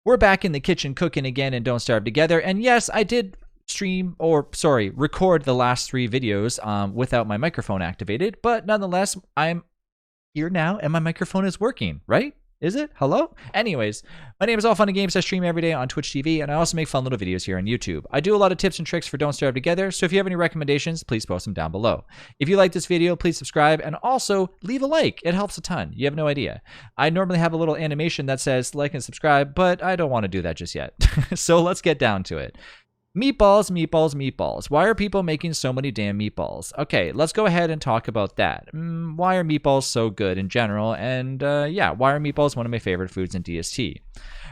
We're back in the kitchen cooking again and Don't Starve Together. And yes, I did record the last 3 videos without my microphone activated, but nonetheless, I'm here now and my microphone is working, right? Is it? Hello? Anyways, my name is All Fun and Games. I stream every day on Twitch TV, and I also make fun little videos here on YouTube. I do a lot of tips and tricks for Don't Starve Together, so if you have any recommendations, please post them down below. If you like this video, please subscribe, and also leave a like. It helps a ton. You have no idea. I normally have a little animation that says like and subscribe, but I don't want to do that just yet. So let's get down to it. Meatballs, meatballs, meatballs. Why are people making so many damn meatballs? Okay, let's go ahead and talk about that. Why are meatballs so good in general? And yeah, why are meatballs one of my favorite foods in DST?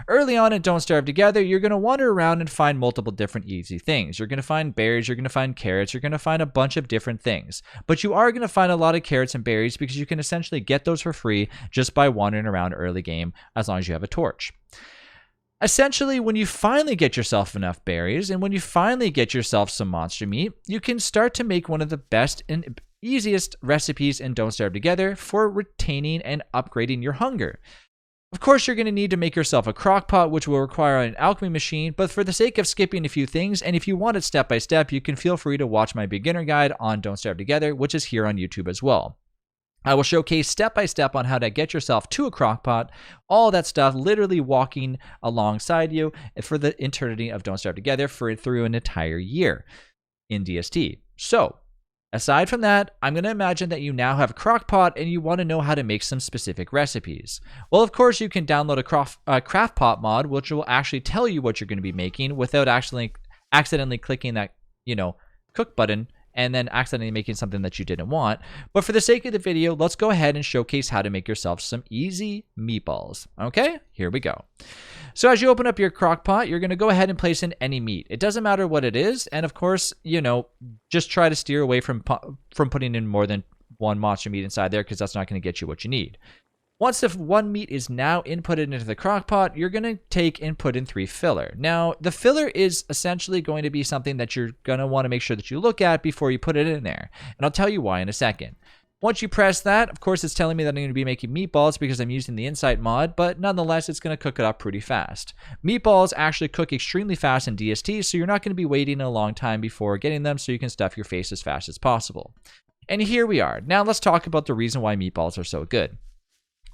Early on in Don't Starve Together, you're going to wander around and find multiple different easy things. You're going to find berries, you're going to find carrots, you're going to find a bunch of different things. But you are going to find a lot of carrots and berries because you can essentially get those for free just by wandering around early game as long as you have a torch. Essentially, when you finally get yourself enough berries and when you finally get yourself some monster meat, you can start to make one of the best and easiest recipes in Don't Starve Together for retaining and upgrading your hunger. Of course, you're going to need to make yourself a crock pot, which will require an alchemy machine, but for the sake of skipping a few things, and if you want it step by step, you can feel free to watch my beginner guide on Don't Starve Together, which is here on YouTube as well. I will showcase step by step on how to get yourself to a crock pot, all that stuff, literally walking alongside you for the eternity of Don't Starve Together through an entire year in DST. So, aside from that, I'm going to imagine that you now have a crock pot and you want to know how to make some specific recipes. Well, of course, you can download a craft pot mod, which will actually tell you what you're going to be making without actually accidentally clicking that, cook button and then accidentally making something that you didn't want. But for the sake of the video, let's go ahead and showcase how to make yourself some easy meatballs. Okay, here we go. So as you open up your crock pot, you're gonna go ahead and place in any meat. It doesn't matter what it is, and of course, just try to steer away from putting in more than one monster meat inside there because that's not gonna get you what you need. Once the one meat is now inputted into the crock pot, you're going to take and put in 3 filler. Now, the filler is essentially going to be something that you're going to want to make sure that you look at before you put it in there. And I'll tell you why in a second. Once you press that, of course, it's telling me that I'm going to be making meatballs because I'm using the Insight mod, but nonetheless, it's going to cook it up pretty fast. Meatballs actually cook extremely fast in DST, so you're not going to be waiting a long time before getting them so you can stuff your face as fast as possible. And here we are. Now let's talk about the reason why meatballs are so good.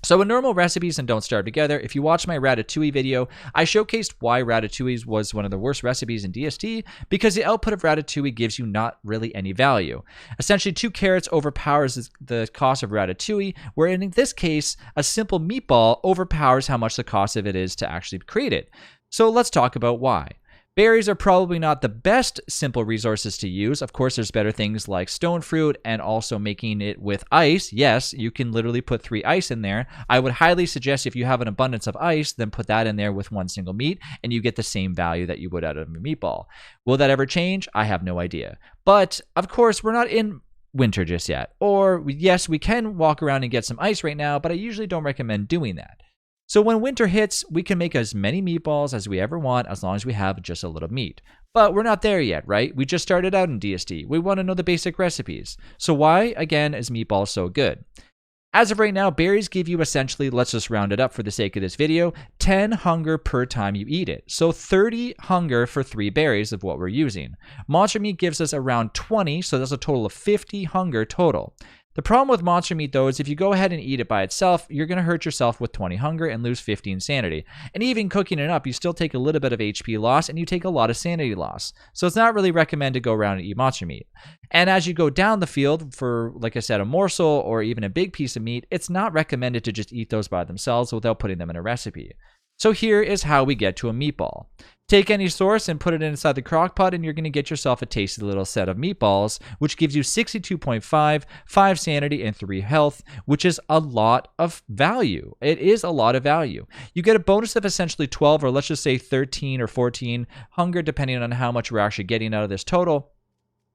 So in normal recipes and Don't Starve Together, if you watch my Ratatouille video, I showcased why Ratatouille was one of the worst recipes in DST because the output of Ratatouille gives you not really any value. Essentially, 2 carrots overpowers the cost of Ratatouille, where in this case, a simple meatball overpowers how much the cost of it is to actually create it. So let's talk about why. Berries are probably not the best simple resources to use. Of course, there's better things like stone fruit and also making it with ice. Yes, you can literally put 3 ice in there. I would highly suggest if you have an abundance of ice, then put that in there with 1 single meat and you get the same value that you would out of a meatball. Will that ever change? I have no idea. But of course, we're not in winter just yet. Or yes, we can walk around and get some ice right now, but I usually don't recommend doing that. So when winter hits, we can make as many meatballs as we ever want as long as we have just a little meat. But we're not there yet, right? We just started out in DST. We want to know the basic recipes. So why, again, is meatballs so good? As of right now, berries give you essentially, let's just round it up for the sake of this video, 10 hunger per time you eat it. So 30 hunger for 3 berries of what we're using. Monster meat gives us around 20, so that's a total of 50 hunger total. The problem with monster meat, though, is if you go ahead and eat it by itself, you're going to hurt yourself with 20 hunger and lose 15 sanity. And even cooking it up, you still take a little bit of HP loss and you take a lot of sanity loss. So it's not really recommended to go around and eat monster meat. And as you go down the field for, like I said, a morsel or even a big piece of meat, it's not recommended to just eat those by themselves without putting them in a recipe. So here is how we get to a meatball. Take any source and put it inside the crock pot and you're going to get yourself a tasty little set of meatballs, which gives you 62.5, 5 sanity, and 3 health, which is a lot of value. It is a lot of value. You get a bonus of essentially 12 or let's just say 13 or 14 hunger depending on how much we're actually getting out of this total.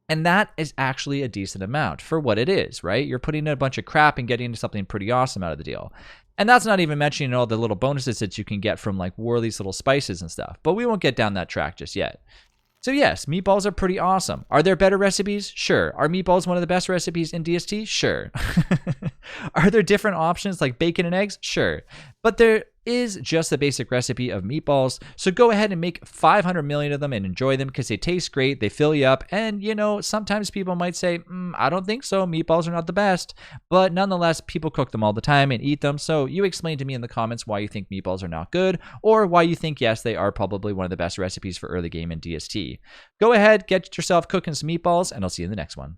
And that is actually a decent amount for what it is, right? You're putting in a bunch of crap and getting something pretty awesome out of the deal. And that's not even mentioning all the little bonuses that you can get from like Worley's little spices and stuff. But we won't get down that track just yet. So yes, meatballs are pretty awesome. Are there better recipes? Sure. Are meatballs one of the best recipes in DST? Sure. Are there different options like bacon and eggs? Sure. But there is just the basic recipe of meatballs. So go ahead and make 500 million of them and enjoy them because they taste great, they fill you up, and sometimes people might say, I don't think so, meatballs are not the best, but nonetheless, people cook them all the time and eat them. So you explain to me in the comments why you think meatballs are not good, or why you think, yes, they are probably one of the best recipes for early game in DST. Go ahead, get yourself cooking some meatballs, and I'll see you in the next one.